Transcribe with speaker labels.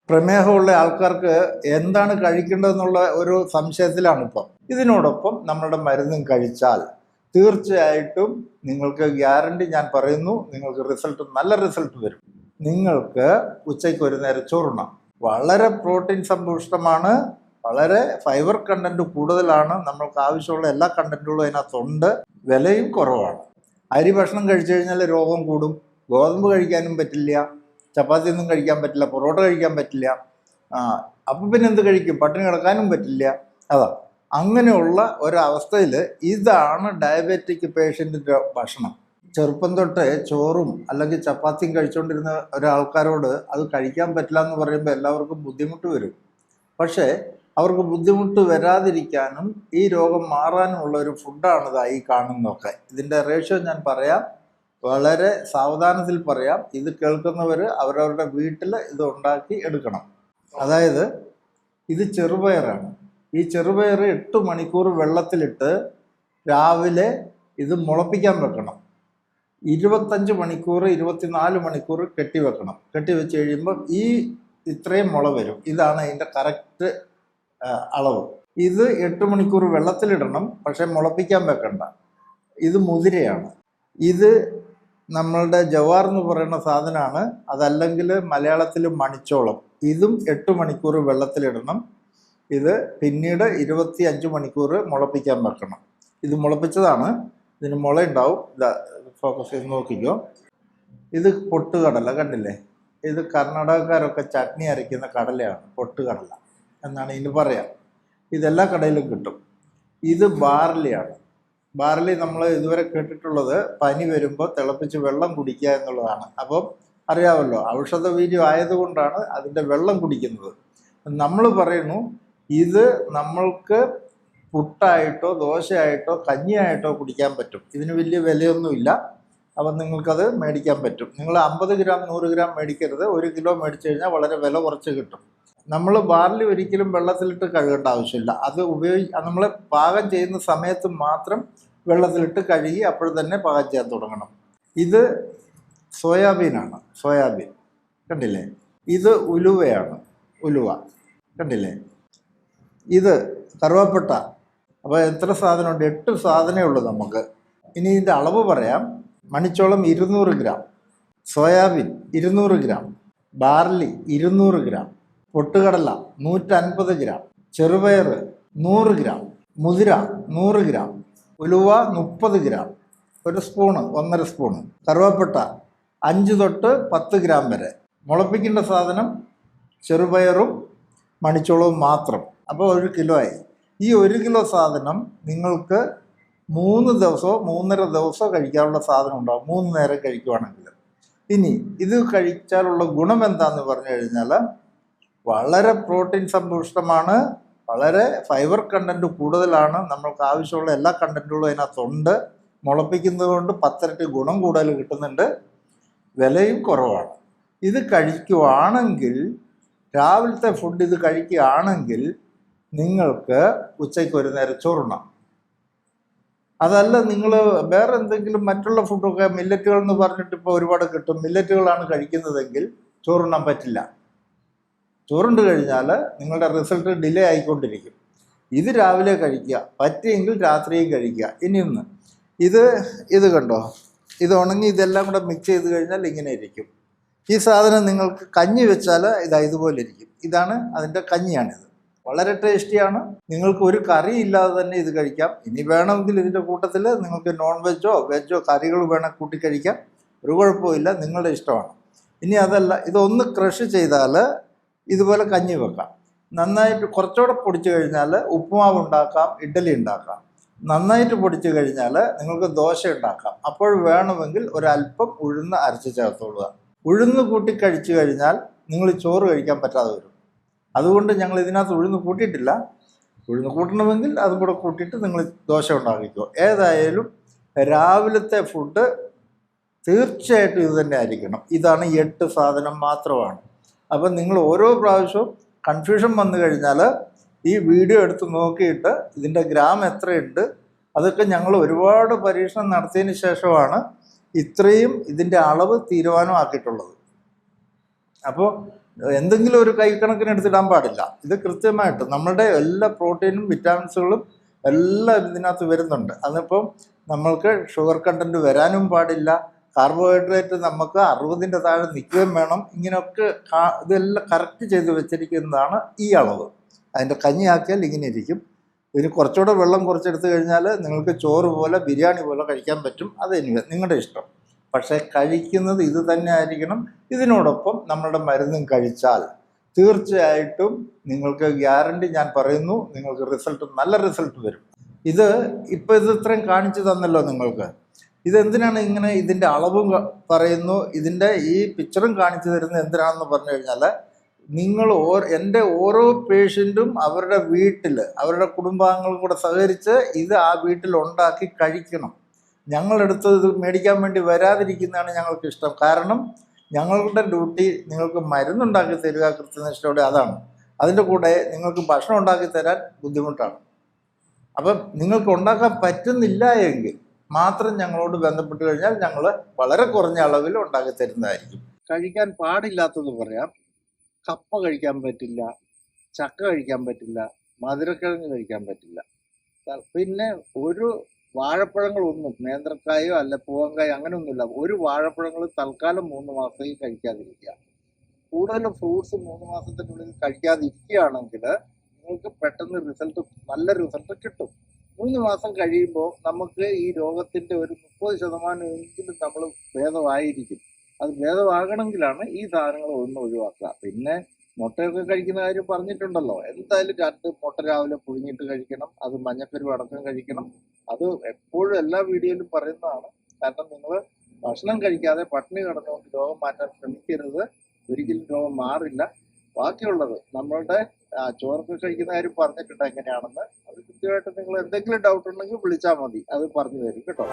Speaker 1: പ്രമേഹമുള്ള ആൾക്കാർക്ക് എന്താണ് കഴിക്കേണ്ടതെന്നുള്ള ഒരു സംശയത്തിലാണ് ഇപ്പം. ഇതിനോടൊപ്പം നമ്മളുടെ മരുന്നും കഴിച്ചാൽ തീർച്ചയായിട്ടും നിങ്ങൾക്ക് ഗ്യാരണ്ടി ഞാൻ പറയുന്നു, നിങ്ങൾക്ക് നല്ല റിസൾട്ട് വരും. നിങ്ങൾക്ക് ഉച്ചയ്ക്ക് ഒരു നേരം ചോറുണ്ണാം. വളരെ പ്രോട്ടീൻ സമ്പുഷ്ടമാണ്, വളരെ ഫൈബർ കണ്ടന്റ് കൂടുതലാണ്, നമ്മൾക്ക് ആവശ്യമുള്ള എല്ലാ കണ്ടന്റുകളും അതിനകത്തുണ്ട്, വിലയും കുറവാണ്. അരി ഭക്ഷണം കഴിച്ചു കഴിഞ്ഞാൽ രോഗം കൂടും. ഗോതമ്പ് കഴിക്കാനും പറ്റില്ല, ചപ്പാത്തി ഒന്നും കഴിക്കാൻ പറ്റില്ല, പൊറോട്ട കഴിക്കാൻ പറ്റില്ല. അപ്പം പിന്നെ എന്ത് കഴിക്കും? പട്ടിണി കിടക്കാനും പറ്റില്ല. അതാ അങ്ങനെയുള്ള ഒരവസ്ഥയിൽ ഇതാണ് ഡയബറ്റിക് പേഷ്യൻറ്റിൻ്റെ ഭക്ഷണം. ചെറുപ്പം തൊട്ട് ചോറും അല്ലെങ്കിൽ ചപ്പാത്തിയും കഴിച്ചുകൊണ്ടിരുന്ന ഒരാൾക്കാരോട് അത് കഴിക്കാൻ പറ്റില്ല എന്ന് പറയുമ്പോൾ എല്ലാവർക്കും ബുദ്ധിമുട്ട് വരും. പക്ഷേ അവർക്ക് ബുദ്ധിമുട്ട് വരാതിരിക്കാനും ഈ രോഗം മാറാനുമുള്ള ഒരു ഫുഡാണ് ഈ കാണുന്നതൊക്കെ. ഇതിൻ്റെ റേഷ്യോ ഞാൻ പറയാം, വളരെ സാവധാനത്തിൽ പറയാം. ഇത് കേൾക്കുന്നവർ അവരവരുടെ വീട്ടിൽ ഇത് ഉണ്ടാക്കി എടുക്കണം. അതായത് ഇത് ചെറുപയറാണ്. ഈ ചെറുപയർ 8 മണിക്കൂർ വെള്ളത്തിലിട്ട് രാവിലെ ഇത് മുളപ്പിക്കാൻ വെക്കണം. 25 മണിക്കൂർ 24 മണിക്കൂർ കെട്ടിവെക്കണം. കെട്ടിവെച്ച് കഴിയുമ്പോൾ ഇത്രയും മുള വരും. ഇതാണ് അതിൻ്റെ കറക്റ്റ് അളവ്. ഇത് 8 മണിക്കൂർ വെള്ളത്തിലിടണം, പക്ഷെ മുളപ്പിക്കാൻ വെക്കണ്ട. ഇത് മുതിരയാണ്. ഇത് നമ്മളുടെ ജവാർ എന്ന് പറയുന്ന സാധനമാണ്. അതല്ലെങ്കിൽ മലയാളത്തിൽ മണിച്ചോളം. ഇതും 8 മണിക്കൂർ വെള്ളത്തിലിടണം. ഇത് പിന്നീട് 25 മണിക്കൂർ മുളപ്പിക്കാൻ വെക്കണം. ഇത് മുളപ്പിച്ചതാണ്, ഇതിന് മുളയുണ്ടാവും. ഇതാ ഫോക്കസ് ചെയ്ത് നോക്കിക്കോ. ഇത് പൊട്ടുകടല കണ്ടില്ലേ? ഇത് കർണാടകക്കാരൊക്കെ ചട്നി അരയ്ക്കുന്ന കടലയാണ്, പൊട്ടുകടല എന്നാണ് ഇതിന് പറയാം. ഇതെല്ലാ കടയിലും കിട്ടും. ഇത് ബാർലിയാണ്. ബാർലി നമ്മൾ ഇതുവരെ കേട്ടിട്ടുള്ളത് പനി വരുമ്പോൾ തിളപ്പിച്ച് വെള്ളം കുടിക്കുക എന്നുള്ളതാണ്. അപ്പം അറിയാമല്ലോ, ഔഷധ വീര്യം ആയതുകൊണ്ടാണ് അതിൻ്റെ വെള്ളം കുടിക്കുന്നത്. നമ്മൾ പറയുന്നു ഇത് നമ്മൾക്ക് പുട്ടായിട്ടോ ദോശയായിട്ടോ കഞ്ഞിയായിട്ടോ കുടിക്കാൻ പറ്റും. ഇതിന് വലിയ വിലയൊന്നുമില്ല. അപ്പം നിങ്ങൾക്കത് മേടിക്കാൻ പറ്റും. നിങ്ങൾ 50 ഗ്രാം 100 ഗ്രാം മേടിക്കരുത്. 1 കിലോ മേടിച്ചു കഴിഞ്ഞാൽ വളരെ വില കുറച്ച് കിട്ടും. നമ്മൾ ബാർലി ഒരിക്കലും വെള്ളത്തിലിട്ട് കഴുകേണ്ട ആവശ്യമില്ല. അത് നമ്മൾ പാകം ചെയ്യുന്ന സമയത്ത് മാത്രം വെള്ളത്തിലിട്ട് കഴുകി അപ്പോൾ തന്നെ പാകം ചെയ്യാൻ തുടങ്ങണം. ഇത് സോയാബീനാണ്. സോയാബീൻ കണ്ടില്ലേ? ഇത് ഉലുവയാണ്. ഉലുവ കണ്ടില്ലേ? ഇത് കറുവപ്പട്ട. അപ്പോൾ എത്ര സാധനമുണ്ട്? 8 സാധനമേ ഉള്ളൂ നമുക്ക്. ഇനി ഇതിൻ്റെ അളവ് പറയാം. മണിച്ചോളം 200 gram, soybean 200 gram, barley 200 gram, പൊട്ടുകടല 150 ഗ്രാം, ചെറുപയർ 100 ഗ്രാം, മുതിര 100 ഗ്രാം, ഉലുവ 30 ഗ്രാം, 1 സ്പൂണ് 1.5 സ്പൂണ്, കറുവപ്പട്ട 5 തൊട്ട് 10 ഗ്രാം വരെ. മുളപ്പിക്കേണ്ട സാധനം ചെറുപയറും മണിച്ചോളവും മാത്രം. അപ്പോൾ 1 കിലോ ആയി. ഈ 1 കിലോ സാധനം നിങ്ങൾക്ക് 3 ദിവസമോ 3.5 ദിവസമോ കഴിക്കാനുള്ള സാധനം ഉണ്ടാവും, 3 നേരം കഴിക്കുവാണെങ്കിൽ. ഇനി ഇത് കഴിച്ചാലുള്ള ഗുണം എന്താണെന്ന് പറഞ്ഞു കഴിഞ്ഞാൽ വളരെ പ്രോട്ടീൻ സമ്പുഷ്ടമാണ്, വളരെ ഫൈബർ കണ്ടന്റ് കൂടുതലാണ്, നമ്മൾക്ക് ആവശ്യമുള്ള എല്ലാ കണ്ടന്റുകളും അതിനകത്തുണ്ട്. മുളപ്പിക്കുന്നത് കൊണ്ട് 10 ഇരട്ടി ഗുണം കൂടുതൽ കിട്ടുന്നുണ്ട്, വിലയും കുറവാണ്. ഇത് കഴിക്കുവാണെങ്കിൽ, രാവിലത്തെ ഫുഡ് ഇത് കഴിക്കുകയാണെങ്കിൽ നിങ്ങൾക്ക് ഉച്ചയ്ക്ക് ഒരു നേരം ചോറുണ്ണാം. അതല്ല നിങ്ങൾ വേറെ എന്തെങ്കിലും മറ്റുള്ള ഫുഡൊക്കെ മില്ലറ്റുകൾ എന്ന് പറഞ്ഞിട്ട് ഇപ്പോൾ ഒരുപാട് കിട്ടും, മില്ലറ്റുകളാണ് കഴിക്കുന്നതെങ്കിൽ ചോറുണ്ണാൻ പറ്റില്ല. ചോറുണ്ട് കഴിഞ്ഞാൽ നിങ്ങളുടെ റിസൾട്ട് ഡിലേ ആയിക്കൊണ്ടിരിക്കും. ഇത് രാവിലെ കഴിക്കുക, പറ്റിയെങ്കിൽ രാത്രിയും കഴിക്കുക. ഇനിയൊന്ന് ഇത് കണ്ടോ, ഇത് ഉണങ്ങി ഇതെല്ലാം കൂടെ മിക്സ് ചെയ്ത് കഴിഞ്ഞാൽ ഇങ്ങനെ ഇരിക്കും. ഈ സാധനം നിങ്ങൾക്ക് കഞ്ഞി വെച്ചാൽ ഇതുപോലെ ഇരിക്കും. ഇതാണ് അതിൻ്റെ കഞ്ഞിയാണിത്. വളരെ ടേസ്റ്റിയാണ്. നിങ്ങൾക്ക് ഒരു കറി ഇല്ലാതെ തന്നെ ഇത് കഴിക്കാം. ഇനി വേണമെങ്കിൽ ഇതിൻ്റെ കൂട്ടത്തിൽ നിങ്ങൾക്ക് നോൺ വെജോ വെജോ കറികൾ വേണം കൂട്ടി കഴിക്കാം, ഒരു കുഴപ്പമില്ല, നിങ്ങളുടെ ഇഷ്ടമാണ്. ഇനി അതല്ല, ഇതൊന്ന് ക്രഷ് ചെയ്താൽ ഇതുപോലെ കഞ്ഞി വെക്കാം. നന്നായിട്ട് കുറച്ചുകൂടെ പൊടിച്ചു കഴിഞ്ഞാൽ ഉപ്പുമാവ് ഉണ്ടാക്കാം, ഇഡ്ഡലി ഉണ്ടാക്കാം. നന്നായിട്ട് പൊടിച്ചു കഴിഞ്ഞാൽ നിങ്ങൾക്ക് ദോശ ഉണ്ടാക്കാം. അപ്പോൾ വേണമെങ്കിൽ ഒരല്പം ഉഴുന്ന് അരച്ച് ചേർത്തോളുക. ഉഴുന്ന് കൂട്ടി കഴിച്ചു കഴിഞ്ഞാൽ നിങ്ങൾ ചോറ് കഴിക്കാൻ പറ്റാതെ വരും. അതുകൊണ്ട് ഞങ്ങൾ ഇതിനകത്ത് ഉഴുന്ന് കൂട്ടിയിട്ടില്ല. ഉഴുന്ന് കൂട്ടണമെങ്കിൽ അതും കൂടെ കൂട്ടിയിട്ട് നിങ്ങൾ ദോശ ഉണ്ടാക്കിക്കോ. ഏതായാലും രാവിലത്തെ ഫുഡ് തീർച്ചയായിട്ടും ഇത് തന്നെ ആയിരിക്കണം. ഇതാണ് 8 സാധനം മാത്രമാണ്. അപ്പം നിങ്ങൾ ഓരോ പ്രാവശ്യവും കൺഫ്യൂഷൻ വന്നു കഴിഞ്ഞാൽ ഈ വീഡിയോ എടുത്ത് നോക്കിയിട്ട് ഇതിൻ്റെ ഗ്രാം എത്രയുണ്ട്, അതൊക്കെ ഞങ്ങൾ ഒരുപാട് പരീക്ഷണം നടത്തിയതിന് ശേഷമാണ് ഇത്രയും ഇതിൻ്റെ അളവ് തീരുമാനമാക്കിയിട്ടുള്ളത്. അപ്പോൾ എന്തെങ്കിലും ഒരു കൈക്കണക്കിന് എടുത്തിടാൻ പാടില്ല. ഇത് കൃത്യമായിട്ട് നമ്മുടെ എല്ലാ പ്രോട്ടീനും വിറ്റാമിൻസുകളും എല്ലാം ഇതിനകത്ത് വരുന്നുണ്ട്. അതിപ്പം നമ്മൾക്ക് ഷുഗർ കണ്ടൻറ്റ് വരാനും പാടില്ല, കാർബോഹൈഡ്രേറ്റ് നമുക്ക് 60-ൻ്റെ താഴെ നിൽക്കുകയും വേണം. ഇങ്ങനെയൊക്കെ ഇതെല്ലാം കറക്റ്റ് ചെയ്ത് വെച്ചിരിക്കുന്നതാണ് ഈ അളവ്. അതിൻ്റെ കഞ്ഞിയാക്കിയാൽ ഇങ്ങനെ ഇരിക്കും. ഇതിന് കുറച്ചുകൂടെ വെള്ളം കുറച്ചെടുത്ത് കഴിഞ്ഞാൽ നിങ്ങൾക്ക് ചോറ് പോലെ ബിരിയാണി പോലെ കഴിക്കാൻ പറ്റും. അത് നിങ്ങളുടെ ഇഷ്ടം. പക്ഷേ കഴിക്കുന്നത് ഇത് തന്നെ ആയിരിക്കണം. ഇതിനോടൊപ്പം നമ്മളുടെ മരുന്നും കഴിച്ചാൽ തീർച്ചയായിട്ടും നിങ്ങൾക്ക് ഗ്യാരണ്ടി ഞാൻ പറയുന്നു, നിങ്ങൾക്ക് നല്ല റിസൾട്ട് വരും. ഇത് ഇത്രയും കാണിച്ചു തന്നല്ലോ നിങ്ങൾക്ക്. ഇതെന്തിനാണ് ഇങ്ങനെ ഇതിൻ്റെ അളവും പറയുന്നു, ഇതിൻ്റെ ഈ പിക്ചറും കാണിച്ചു തരുന്നത് എന്തിനാണെന്ന് പറഞ്ഞു കഴിഞ്ഞാൽ, നിങ്ങൾ എൻ്റെ ഓരോ പേഷ്യൻറ്റും അവരുടെ വീട്ടിൽ അവരുടെ കുടുംബാംഗങ്ങളും കൂടെ സഹകരിച്ച് ഇത് ആ വീട്ടിൽ ഉണ്ടാക്കി കഴിക്കണം. ഞങ്ങളെടുത്ത് ഇത് മേടിക്കാൻ വേണ്ടി വരാതിരിക്കുന്നതാണ് ഞങ്ങൾക്ക് ഇഷ്ടം. കാരണം ഞങ്ങളുടെ ഡ്യൂട്ടി നിങ്ങൾക്ക് മരുന്നുണ്ടാക്കി തരിക കൃത്യനിഷ്ഠയോടെ, അതാണ്. അതിൻ്റെ കൂടെ നിങ്ങൾക്ക് ഭക്ഷണം ഉണ്ടാക്കി തരാൻ ബുദ്ധിമുട്ടാണ്. അപ്പം നിങ്ങൾക്ക് ഉണ്ടാക്കാൻ പറ്റുന്നില്ല എങ്കിൽ മാത്രം ഞങ്ങളോട് ബന്ധപ്പെട്ട് കഴിഞ്ഞാൽ ഞങ്ങൾ വളരെ കുറഞ്ഞ അളവിൽ ഉണ്ടാക്കി തരുന്നതായിരിക്കും. കഴിക്കാൻ പാടില്ലാത്തത് പറയാം. കപ്പ കഴിക്കാൻ പറ്റില്ല, ചക്ക കഴിക്കാൻ പറ്റില്ല, മധുരക്കിഴങ്ങ് കഴിക്കാൻ പറ്റില്ല. പിന്നെ ഒരു വാഴപ്പഴങ്ങളൊന്നും, നേന്ത്രക്കായോ അല്ല പൂവങ്കായോ അങ്ങനെയൊന്നുമില്ല. ഒരു വാഴപ്പഴങ്ങൾ തൽക്കാലം 3 മാസത്തേക്ക് കഴിക്കാതിരിക്കുക. കൂടുതലും ഫ്രൂട്ട്സ് 3 മാസത്തിനുള്ളിൽ കഴിക്കാതിരിക്കുകയാണെങ്കിൽ നിങ്ങൾക്ക് പെട്ടെന്ന് നല്ല റിസൾട്ട് കിട്ടും. 3 മാസം കഴിയുമ്പോൾ നമുക്ക് ഈ രോഗത്തിൻ്റെ ഒരു 30% എങ്കിലും നമ്മൾ ഭേദമായിരിക്കും. അത് ഭേദമാകണമെങ്കിലാണ് ഈ സാധനങ്ങൾ ഒന്ന് ഒഴിവാക്കുക. പിന്നെ മുട്ടയൊക്കെ കഴിക്കുന്ന കാര്യം പറഞ്ഞിട്ടുണ്ടല്ലോ. എന്തായാലും 2 മുട്ട രാവിലെ പുഴുങ്ങിയിട്ട് കഴിക്കണം. അത് മഞ്ഞക്കരു അടക്കം കഴിക്കണം. അത് എപ്പോഴും എല്ലാ വീഡിയോയിലും പറയുന്നതാണ്. കാരണം നിങ്ങൾ ഭക്ഷണം കഴിക്കാതെ പട്ടിണി കിടന്നുകൊണ്ട് രോഗം മാറ്റാൻ ശ്രമിക്കരുത്. ഒരിക്കലും രോഗം മാറില്ല. ബാക്കിയുള്ളത് നമ്മളുടെ ചോറൊക്കെ കഴിക്കുന്ന കാര്യം പറഞ്ഞിട്ടുണ്ട് എങ്ങനെയാണെന്ന്. അത് കൃത്യമായിട്ട് നിങ്ങൾ എന്തെങ്കിലും ഡൗട്ട് ഉണ്ടെങ്കിൽ വിളിച്ചാൽ മതി, അത് പറഞ്ഞു തരും കേട്ടോ.